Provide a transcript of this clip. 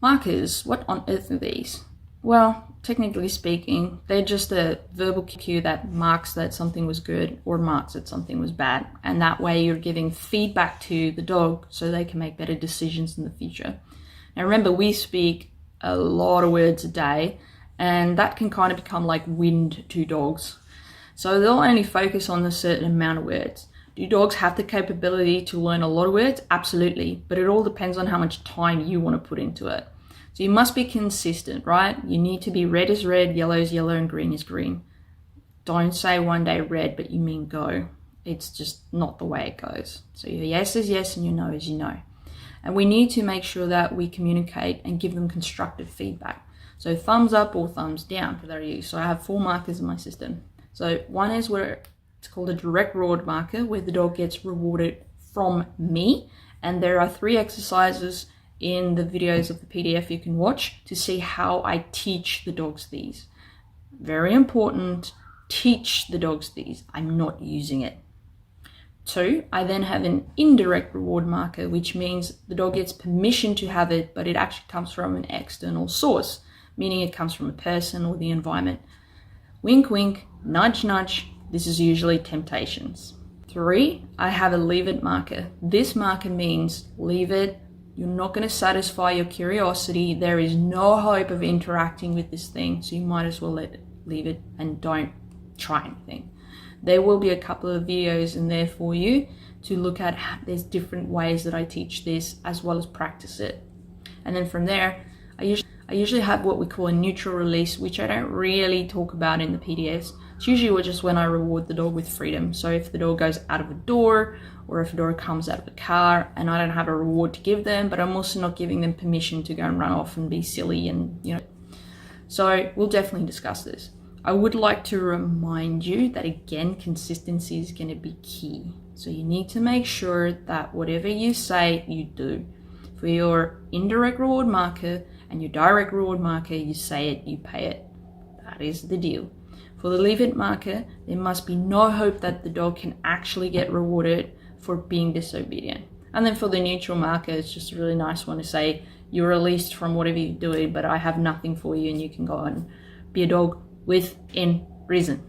Markers, what on earth are these? Well, technically speaking, they're just a verbal cue that marks that something was good or marks that something was bad. And that way you're giving feedback to the dog so they can make better decisions in the future. Now remember, we speak a lot of words a day, and that can kind of become like wind to dogs. So they'll only focus on a certain amount of words. Do dogs have the capability to learn a lot of words? Absolutely, but it all depends on how much time you want to put into it. So you must be consistent, right? You need to be red is red, yellow is yellow, and green is green. Don't say one day red, but you mean go. It's just not the way it goes. So your yes is yes and your no is your no. And we need to make sure that we communicate and give them constructive feedback. So thumbs up or thumbs down for their use. So I have 4 markers in my system. So one is where it's called a direct reward marker, where the dog gets rewarded from me. And there are 3 exercises in the videos of the PDF you can watch to see how I teach the dogs these. Very important, teach the dogs these. I'm not using it. 2, I then have an indirect reward marker, which means the dog gets permission to have it, but it actually comes from an external source, meaning it comes from a person or the environment. Wink, wink, nudge, nudge. This is usually temptations. 3, I have a leave it marker. This marker means leave it. You're not going to satisfy your curiosity. There is no hope of interacting with this thing, so you might as well leave it and don't try anything. There will be a couple of videos in there for you to look at. There's different ways that I teach this as well as practice it. And then from there, I usually have what we call a neutral release, which I don't really talk about in the PDFs. It's usually just when I reward the dog with freedom. So if the dog goes out of a door, or if a dog comes out of a car and I don't have a reward to give them, but I'm also not giving them permission to go and run off and be silly and, So we'll definitely discuss this. I would like to remind you that, again, consistency is going to be key. So you need to make sure that whatever you say, you do. For your indirect reward marker and your direct reward marker, you say it, you pay it. That is the deal. For the leave it marker, there must be no hope that the dog can actually get rewarded for being disobedient. And then for the neutral marker, it's just a really nice one to say, you're released from whatever you're doing, but I have nothing for you and you can go and be a dog within reason.